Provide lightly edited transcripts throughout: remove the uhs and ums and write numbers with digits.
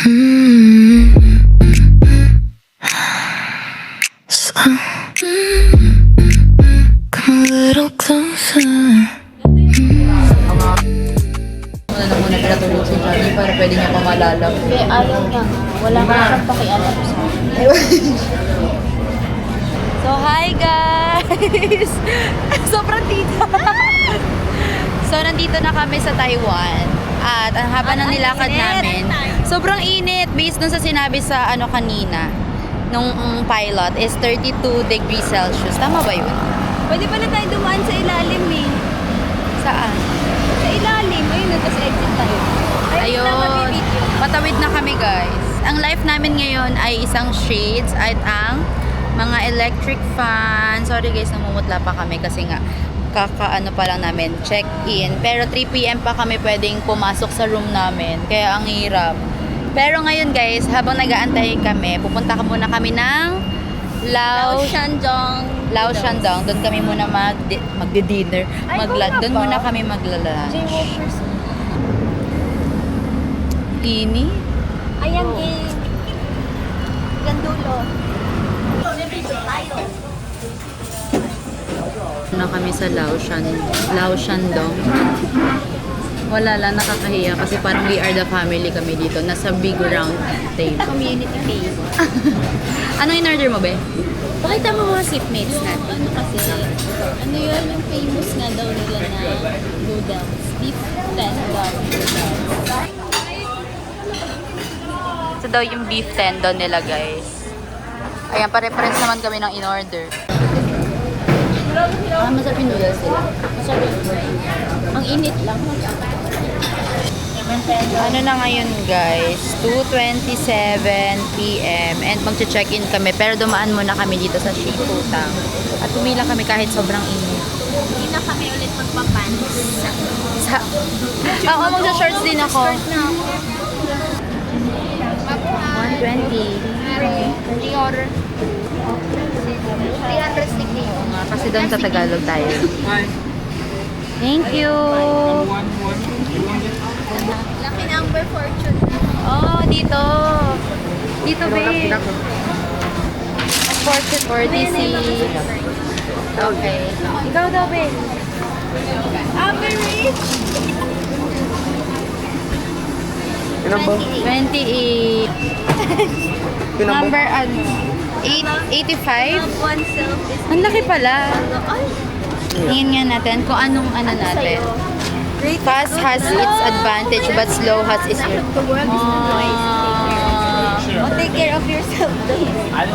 So, come a little closer. Wala na muna pinatulog si Johnny para pwede niya pamalala ko. Eh, ayaw na. Wala nga siyang pakialam sa akin. So, hi guys! Sobrang tita! So, nandito na kami sa Taiwan. At ang haba ng nilakad namin. Sobrang init based dun sa sinabi sa ano kanina. Nung pilot is 32 degrees Celsius. Tama ba yun? Pwede pala tayo dumaan sa ilalim eh. Saan? Sa ilalim. Ayun na, tapos exit tayo. Ayun. Matawid na kami guys. Ang life namin ngayon ay isang shades at ang mga electric fan. Sorry guys, namumutla pa kami kasi nga kakaano pa lang namin, check-in. Pero 3 PM pa kami pwedeng pumasok sa room namin. Kaya ang hirap. Pero ngayon guys, habang nag-aantay kami, pupunta ka muna kami ng Lao Shandong. Doon kami muna magdi-dinner. Doon muna kami magla-lunch. J-Walkers. Ini? Ayan eh. Gandulo. Na kami sa Lao Shandong. Wala lang, nakakahiya kasi parang we are the family kami dito. Nasa big round table. Community table. Ano in-order mo, be? Pakita mo mga seatmates natin. Ano kasi, ano yun yung famous nga daw nila na noodles. Beef tendon noodles. Ito daw yung beef tendon nila, guys. Ayan, pare-pares naman kami ng in-order. Masarap yung noodles nila. Masarap. Ang init lang. Ano na ngayon, guys? 2:27 PM and magche-check-in kami. Pero dumaan muna kami dito sa Shiputang. At pumila kami kahit sobrang init. Hindi na kami ulit magpapants. Oo, magsa-shorts din ako. Short na ako. 120. Order. 360. Kasi doon sa Tagalog tayo. Thank you! Lucky number fortune. Oh, dito! Dito, babe! Fortune 46. Okay. Ikaw daw, babe. Average. 28. Number, 85? Love oneself is... Ang laki pala. Ay! Tingin nga natin kung anong ano natin. Great. Fast has its advantage but slow has its... The world is not noise. Oh, take care of yourself.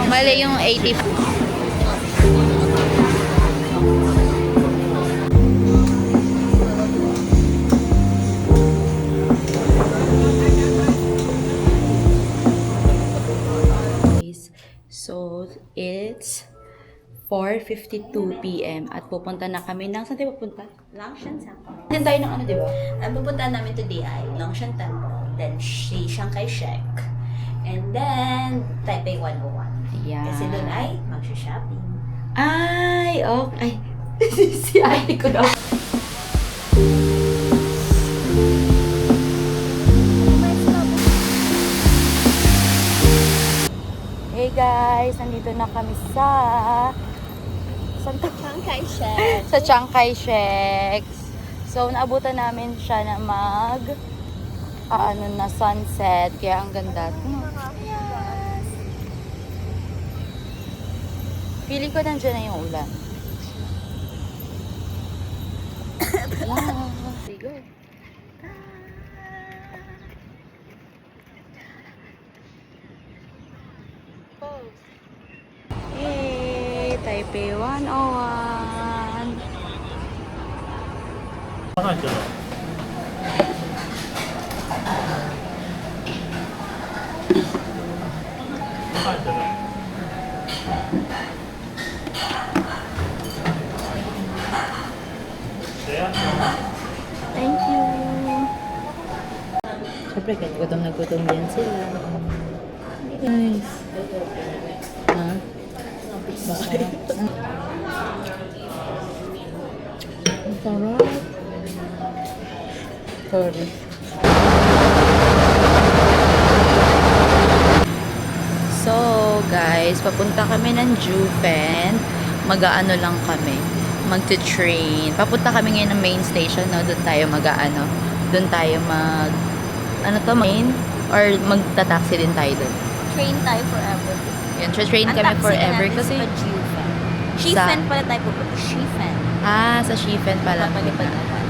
Mali yung 80. So, it's 4:52 PM at pupunta na kami ng... Saan tayo pupunta? Langshan Temple. Din tayo ng ano, di ba? Ang pupuntahan namin today ay Langshan Temple, then Chiang Kai-shek, and then Taipei 101. Ayan. Kasi doon ay magsha-shopping. Ay, okay. Si ate ko daw. Hey guys, nandito na kami sa... Saan to? Chiang Kai-shek. Sa Chiang Kai-shek. So, naabutan namin siya na ano na sunset. Kaya ang ganda. Pili ko nandiyan na yung ulan. Sige. Yay! Taipei 101. Thank you. Siyempre, kahit gutom na gutom din sila. Nice. Ha? Bakit? Ang sarap. Sorry. guys, papunta kami ng Juven. Mag-aano lang kami, magte-train. Papunta kami ngayon ng main station, no? Doon tayo mag-aano. Doon tayo main? Or magta-taxi din tayo doon. Train tayo forever. Yun, train Ang kami taxi forever natin kasi... sa Juven. Shifen pala tayo pupunta. Shifen. Sa Shifen pala. Papalipad naman.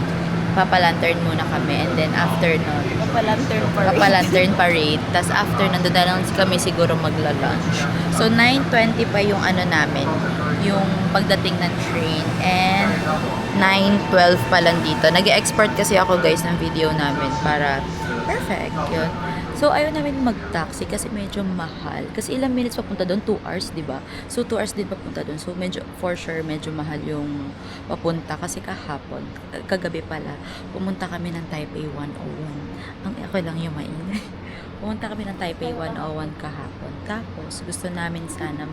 Papalantern muna kami and then after nun, Papalantern parade. Tapos after nun, doon na lang kami siguro magla-lunch. So 9:20 pa yung ano namin, yung pagdating ng train, and 9:12 pa lang dito. Nag-export kasi ako guys ng video namin para perfect yun. So ayaw namin mag-taxi kasi medyo mahal. Kasi ilang minutes papunta doon? 2 hours, di ba? So 2 hours din papunta doon. So medyo, for sure, medyo mahal yung papunta. Kasi kahapon, kagabi pala, pumunta kami ng Taipei 101. Ang ako lang yung maingay. Pumunta kami ng Taipei 101 kahapon. Tapos gusto namin sana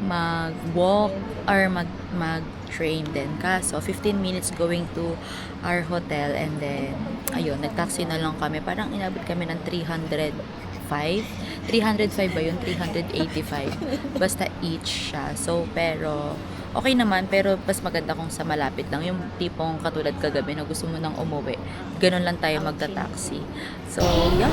mag-walk or mag-train din. Kaso 15 minutes going to our hotel, and then ayun, nag-taxi na lang kami. Parang inabot kami ng 305 ba yun? 385. Basta each siya. So, pero okay naman, pero mas maganda kung sa malapit lang. Yung tipong katulad kagabi na gusto mo nang umuwi. Ganun lang tayo magta-taxi. So, yeah.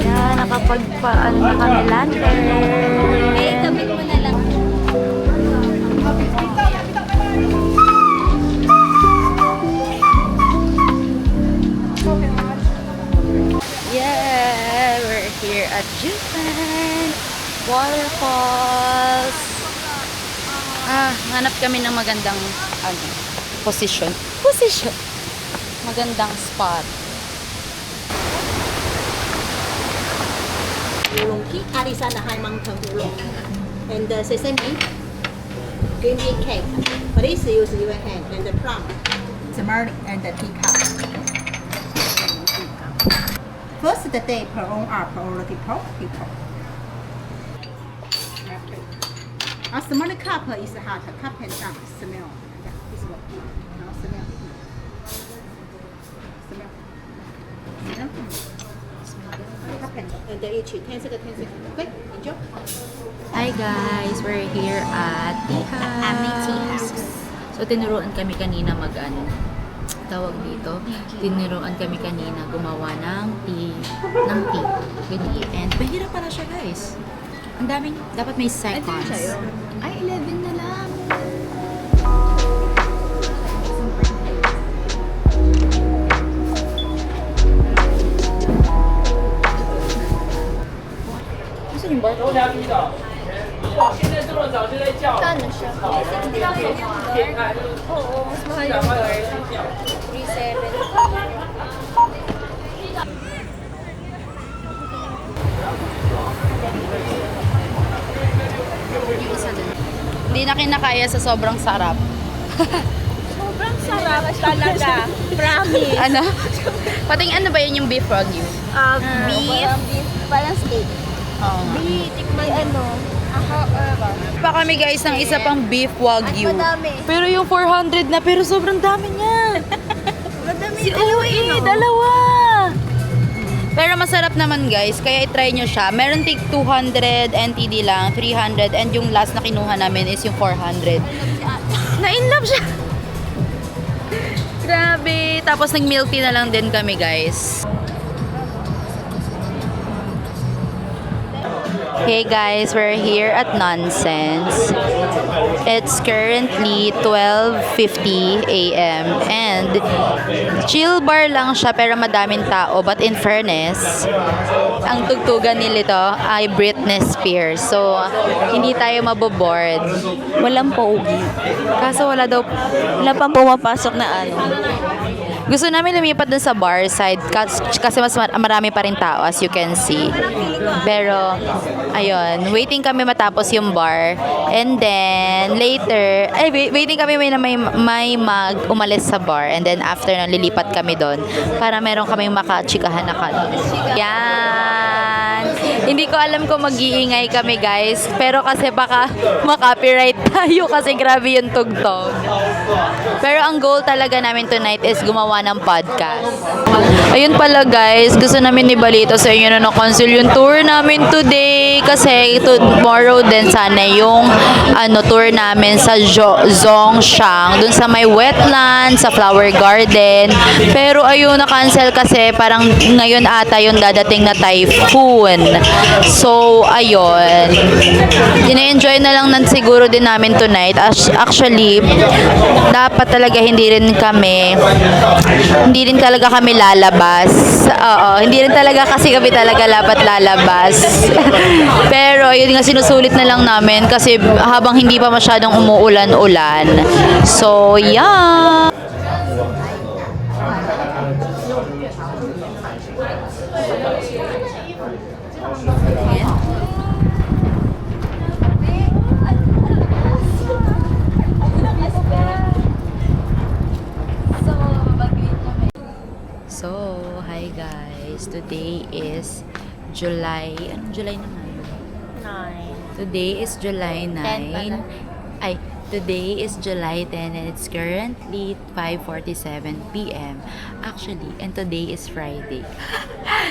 Yeah, nakapagpa-ano na kami lantern. Eh, kabit mo na lang. Yeah, we're here at Juven Waterfalls. Hanap kami ng magandang position. Magandang spot. 烏龍 cake， 阿里山的海芒藤烏龍，and the sesame, green bean cake. For this, use your hand and the plum, tamarind and the teacup. First, the day per own are priority for people. A small cup is hot, cup and down, smell. Yeah, this one. Now smell. And then each 10 seconds, 10 seconds. Okay, enjoy. Hi guys, we're here at tea house. So tinuruan kami kanina tawag dito. Tinuruan kami kanina gumawa ng tea. Ganyan. And mahirap pala siya guys. Ang daming, dapat may seconds. Ay, 11 na lang. Yung bar? Kano siya? Oo, mas mahal yung bar. 3.7. Hindi na kinakaya sa sobrang sarap. Sobrang sarap talaga. Promise. Ano? Pating ano ba yun yung beef wagyu? Beef. Parang steak. Beef. Pa kami guys ng isa pang beef wagyu. Madami. Pero yung 400 na, pero sobrang dami niya. Madami. Dalawa. Pero masarap naman guys, kaya i-try nyo siya. Meron tig 200 NTD lang, 300, and yung last na kinuha namin is yung 400. Na-inlove siya. Grabe. Tapos nag-milk tea na lang din kami guys. Hey guys, we're here at Nonsense. It's currently 12:50 a.m. and chill bar lang siya pero madaming tao. But in fairness, ang tugtugan nila ay Britney Spears. So, hindi tayo maboboard. Walang pogi. Kaso wala Wala pang pumapasok na ano. Gusto namin lumipat dun sa bar side kasi mas marami pa rin tao as you can see. Pero, ayun, waiting kami matapos yung bar. And then, later, waiting kami may umalis sa bar. And then, after nun, lilipat kami doon para meron kaming makachikahan na kanin. Yan! Ayan. Hindi ko alam kung mag-iingay kami guys. Pero kasi baka makopyright tayo kasi grabe yung tugtog. Pero ang goal talaga namin tonight is gumawa ng podcast. Ayun pala guys, gusto namin ibalita sa inyo na na-cancel yung tour namin today. Kasi tomorrow din sana yung tour namin sa Zhongshan. Dun sa may wetland, sa flower garden. Pero ayun, na-cancel kasi parang ngayon ata yung dadating na typhoon. So, ayun. Ina-enjoy na lang siguro din namin tonight. Actually, dapat talaga hindi rin talaga kami lalabas. Oo, hindi rin talaga kasi kami talaga dapat lalabas. Pero, yun nga sinusulit na lang namin kasi habang hindi pa masyadong umuulan-ulan. So, yeah. So, hi guys. Today is July. Anong July na ngayon? 9. Today is July 9. 10 pala. Today is July 10 and it's currently 5:47 p.m. Actually, and today is Friday.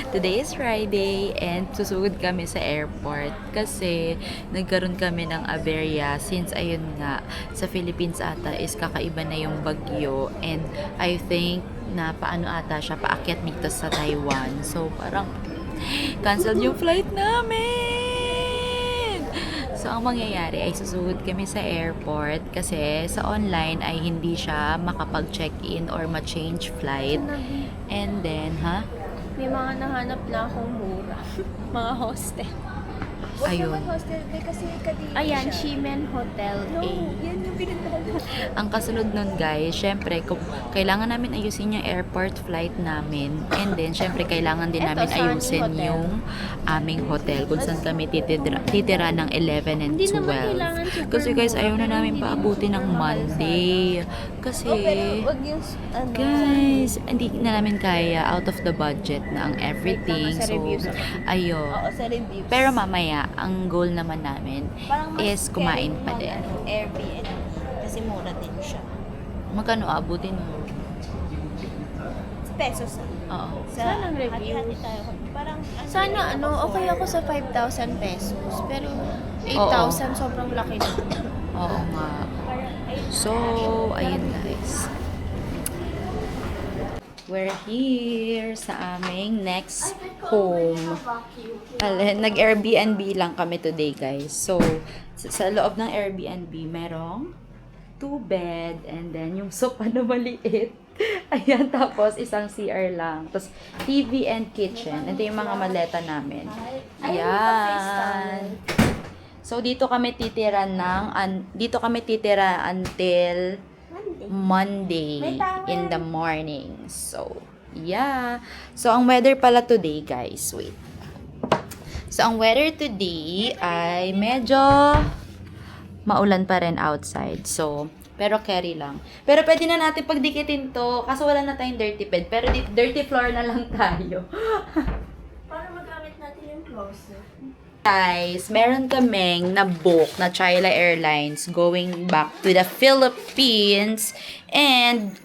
Today is Friday and susugod kami sa airport kasi nagkaroon kami ng aberya since ayun nga, sa Philippines ata is kakaiba na yung bagyo and I think na paano ata siya paakyat dito sa Taiwan. So, parang cancel yung flight namin! So, ang mangyayari ay susugod kami sa airport kasi sa online ay hindi siya makapag-check-in or ma-change flight. And then, May mga nahanap na akong mura. Mga hostel. Ayun. Hostel day kasi kadiri Ayan, siya. Shimen Hotel A. Yan yung pinuntahan. Ang kasunod nun guys, syempre, kailangan namin ayusin yung airport flight namin. And then, syempre, kailangan din Eto, namin Sunny ayusin Hotel. yung aming hotel kung saan kami titira ng 11 and Hindi naman kailangan 12. super Kasi guys, mura, ayaw na pero namin hindi paabutin ng din mahal Monday. Kasi, Wag yung guys, hindi na namin kaya out of the budget na ang everything. Sa So, reviews. ayun. Oo, sa reviews. Pero mamaya, ang goal naman namin Parang mas is kumain pa din. Airbnb. Kasi mura din siya. Magkano abutin mo? Pesos. Oo. Saan ang review? Hati-hati tayo. Parang Sana okay ako sa 5,000 pesos. Pero 8,000 sobrang laki na. Oo nga. So, ayun guys. We're here sa aming next home. Nag-Airbnb lang kami today, guys. So, sa loob ng Airbnb, merong 2 bed and then yung sofa na maliit. Ayan, tapos isang CR lang. Tapos TV and kitchen. Ito yung mga maleta namin. Ayan. So, dito kami titira until Monday in the morning. So, yeah. So, ang weather pala today, guys. Wait. So, ang weather today ay medyo maulan pa rin outside. So, pero carry lang. Pero pwede na natin pagdikitin to. Kaso wala na tayong dirty bed. Pero dirty floor na lang tayo. para magamit natin yung closet. Guys, meron kaming na-book na China Airlines going back to the Philippines. And,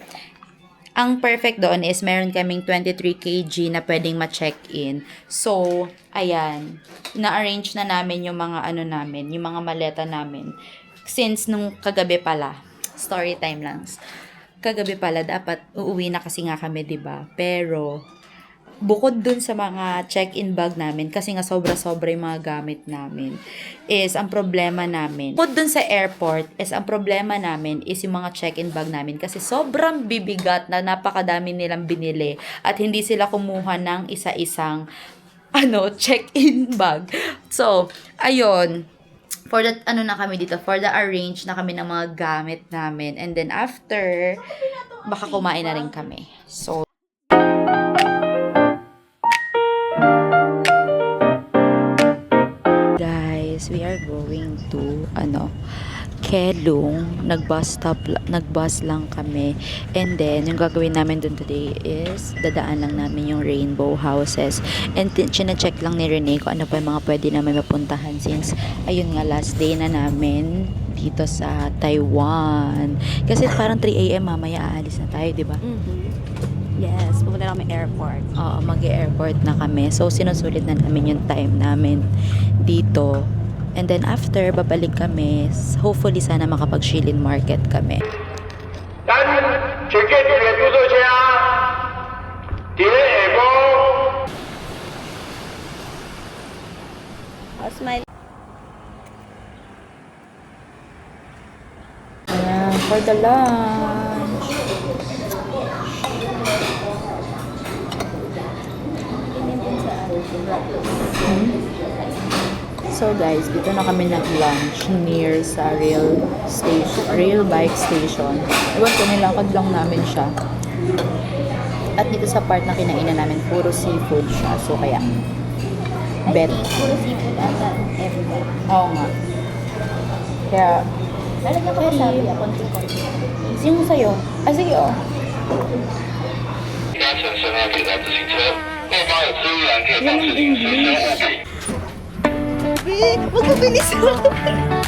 ang perfect doon is meron kaming 23 kg na pwedeng ma-check-in. So, ayan. Na-arrange na namin yung mga namin, yung mga maleta namin. Since nung kagabi pala, story time lang. Kagabi pala, dapat uuwi na kasi nga kami, diba? Pero, bukod dun sa mga check-in bag namin, kasi nga sobra-sobra yung mga gamit namin, is ang problema namin. Bukod dun sa airport, is ang problema namin is yung mga check-in bag namin kasi sobrang bibigat na napakadami nilang binili at hindi sila kumuha ng isa-isang check-in bag. So, ayun. For that, na kami dito, for the arrange na kami ng mga gamit namin. And then after, baka kumain na rin kami. So, guys, we are going to Kelung, nag-bus lang kami. And then, yung gagawin namin dun today is, dadaan lang namin yung rainbow houses. And chine-check lang ni Rene kung ano pa yung mga pwede namin mapuntahan since, ayun nga, last day na namin dito sa Taiwan. Kasi parang 3 a.m. mamaya aalis na tayo, di ba? Yes, pupunta na kami airport. Oo, mag-airport na kami. So, sinusulit na namin yung time namin dito. And then after, babalik kami. Hopefully, sana makapag-shillin market kami. 咱请建筑员入座车叠耳风。 Oh, smile. Ayan, for the lunch. So guys, dito na kami nag-lunch near sa rail bike station. Iwan ko, nilakad lang namin siya. At dito sa part na kinainan namin, puro seafood siya. So kaya, bet. Puro seafood ata everywhere. Oo nga. Kaya, Lalagyan ko ng sabi, konti-konti. yung sa'yo? Ah, sige, oh. 搭乘顺安铁道自行车，后方有资源可以放置临时生物品。 Magkabilis ako.